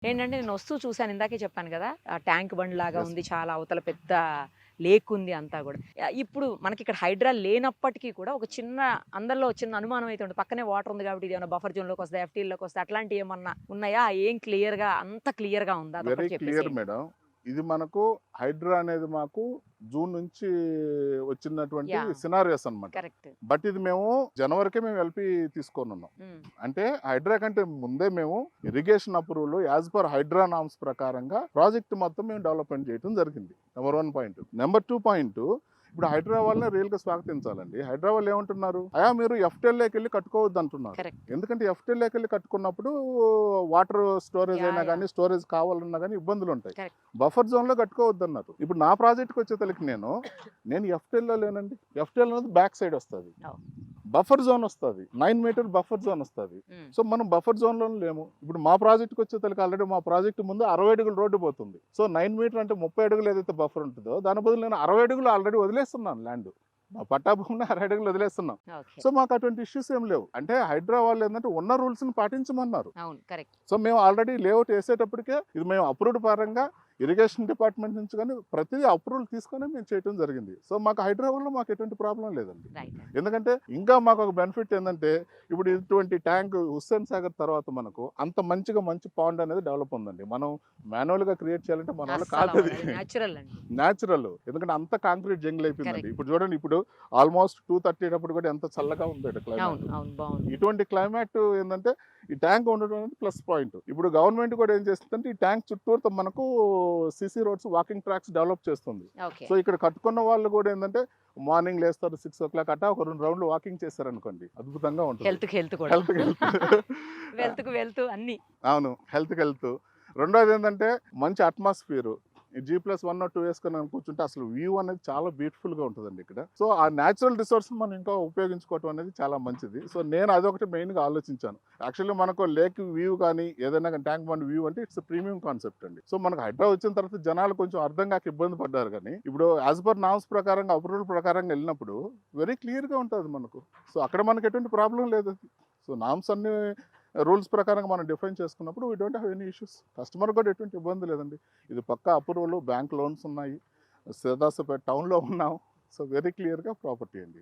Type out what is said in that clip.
ఏంటంటే నేను వస్తూ చూసాను. ఇందాకే చెప్పాను గదా! ఆ ట్యాంక్ బండ్ లాగా యెస్. ఉంది. చాలా అవతల పెద్ద లేక్ ఉంది అంతా గూడా. ఇప్పుడు మనకిక్కడ హైడ్రా లేనప్పటికీ కూడా ఒక చిన్న అందరిలో చిన్న అనుమానం అయితే ఉంటది. పక్కనే వాటర్ ఉంది కాబట్టి ఇదేమన్నా బఫర్ జోన్‌లోకొస్తదా? ఎఫ్‌టీ‌ల్లోకొస్తదా? అట్లాంటియేమన్నా ఉన్నాయా? ఏం క్లియర్‌గా అంత క్లియర్‌గా ఉందా? వెరీ అదొక్కటి క్లియర్ చెప్పేసేయండి. మేడం. ఇది మనకు హైడ్రా అనేది మాకు జూన్ నుంచి వచ్చినటువంటి యాహ్! సినారియోస్ అన్నమాట. కరెక్ట్. బట్ ఇది మేము జనవరికే మేము ఎల్‌పి తీసుకోనున్నాం. హ్మ్. అంటే హైడ్రా కంటే ముందే మేము irrigation approval as per Hydraa norms ప్రకారంగా ప్రాజెక్ట్ మొత్తం మేము డెవలప్‌మెంట్ చేయడం జరిగింది. Number 1 point. నంబర్ 2 పాయింట్, ఇప్పుడు హైడ్రా వాళ్ళని రియల్‌గా స్వాగతించాలండి. హైడ్రా వాళ్ళు ఏమంటున్నారు? అయ్యా మీరు ఎఫ్‌టీఎల్‌లోకెళ్ళి కట్టుకోవద్దు అంటున్నారు. కరెక్ట్. ఎందుకంటే ఎఫ్‌టీఎల్‌లోకెళ్ళి కట్టుకున్నప్పుడు వాటర్ స్టోరేజ్ యాహ్! అయినా యాహ్! గానీ, స్టోరేజ్ కావాలన్నా గానీ ఇబ్బందులుంటాయి. కరెక్ట్. బఫర్ జోన్‌లో కట్టుకోవద్దన్నారు. ఇప్పుడు నా ప్రాజెక్ట్‌కి వచ్చేతలకి నేను ఎఫ్‌టీఎల్‌లో లేనండి. ఎఫ్‌టీఎల్ అనేది బ్యాక్ సైడ్ వస్తది. అవును. బఫర్ జోన్ వస్తది. 9 మీటర్ బఫర్ జోన్ వస్తది. హ్మ్. సో, మనం బఫర్ జోన్‌లోనే లేము. ఇప్పుడు మా ప్రాజెక్ట్‌కి వచ్చేతలకి ఆల్రెడీ మా ప్రాజెక్ట్ ముందు 60 అడుగుల రోడ్డు పోతుంది. సో, 9 మీటర్ అంటే 30 అడుగులు ఏదైతే బఫర్ ఉంటదో, దాని బదులు నేను 60 అడుగులు ఆల్రెడీ వదిలేస్తున్నాను ల్యాండ్. మా పట్టా భూమిని 60 అడుగులు వదిలేస్తున్నాం. ఓకే. సో, మాకు అటువంటి ఇష్యూస్ ఏం లేవు. అంటే హైడ్రా వాళ్ళు ఏందంటే ఉన్న రూల్స్‌ని పాటించమన్నారు. అవును. కరెక్ట్. సో, మేము ఆల్రెడీ లేఅవుట్ ఏసేటప్పటికే ఇది మేము అప్రూవ్డ్ పరంగా ఇరిగేషన్ డిపార్ట్మెంట్ నుంచి కానీ ప్రతిదీ అప్రూవల్ తీసుకొని మేము చేయడం జరిగింది. సో, మాకు హైడ్రా వల్ల మాకు ఎటువంటి ప్రాబ్లం లేదండి. రైట్. ఎందుకంటే ఇంకా మాకు ఒక బెనిఫిట్ ఏంటంటే ఇప్పుడు ఇటువంటి ట్యాంక్ హుస్సేన్ సాగర్ తర్వాత మనకు అంత మంచి పాండ్ అనేది డెవలప్ ఉందండి. మనం మాన్యువల్‌గా క్రియేట్ చేయాలంటే మన వల్ల అస్సలు కాదది. అవ్వదు. అది నేచురల్ అండి. న్యాచురల్. ఎందుకంటే అంత కాంక్రీట్ జంగిల్ అయిపోయిందండి. కరెక్ట్. ఇప్పుడు చూడండి, ఇప్పుడు ఆల్మోస్ట్ 2:30 అప్పుడు కూడా ఎంత చల్లగా ఉందో క్లైమేట్. అవును. అవును. బావుంది. ఇటువంటి క్లైమేట్ ఏంటంటే ఈ ట్యాంక్ ఉండడం అనేది ప్లస్ పాయింట్. ఇప్పుడు గవర్నమెంట్ కూడా ఏం చేస్తుందంటే ఈ ట్యాంక్ చుట్టూతో మనకు CC roads, walking tracks develop చేస్తుంది. ఓకే. సో ఇక్కడ కట్టుకున్న వాళ్ళు కూడా ఏంటంటే మార్నింగ్ లేస్తారు 6:00 అట్టా ఒక 2 రౌండ్లు వాకింగ్ చేశారనుకోండి, అద్భుతంగా ఉంటుంది. హెల్త్‌కి హెల్త్ కూడా. హెల్త్‌కి హెల్త్. వెల్త్‌కి వెల్త్ అన్నీ. అవును. హెల్త్‌కి హెల్త్. రెండోది ఏంటంటే మంచి అట్మాస్ఫియర్. ఈ G+1 2 వేసుకొని కూర్చుంటే అసలు వ్యూ అనేది చాలా బ్యూటిఫుల్‌గా ఉంటదండి ఇక్కడ. సో, ఆ నేచురల్ రిసోర్స్‌ని మనం ఇంకా ఉపయోగించుకోవటం అనేది చాలా మంచిది. సో, నేను అదొకటి మెయిన్‌గా ఆలోచించాను. యాక్చువల్లీ మనకు లేక్ వ్యూ కానీ, ఏదైనా గాని ట్యాంక్ బండ్ వ్యూ అంటే ఇట్స్ ప్రీమియం కాన్సెప్ట్ అండి. సో, మనకు హైడ్రా వచ్చిన తర్వాత జనాలు కొంచెం అర్థం కాక ఇబ్బంది పడ్డారు గానీ, ఇప్పుడు యాజ్ పర్ నార్మ్స్ ప్రకారంగా, అప్రూవల్ ప్రకారంగా వెళ్ళినప్పుడు వెరీ క్లియర్‌గా ఉంటది మనకు. సో, అక్కడ మనకు ఎటువంటి ప్రాబ్లమ్ లేదు. సో, నార్మ్స్ అన్నీ రూల్స్ ప్రకారంగా మనం డిఫైన్ చేసుకున్నప్పుడు we don't have any issues. Customer కూడా ఎటువంటి ఇబ్బంది లేదండి. ఇది పక్కా అప్రూవల్, బ్యాంక్ లోన్స్ ఉన్నాయి. సిదాసపేట టౌన్‌లో ఉన్నాం. సో, వెరీ క్లియర్‌గా ప్రాపర్టీ అండి.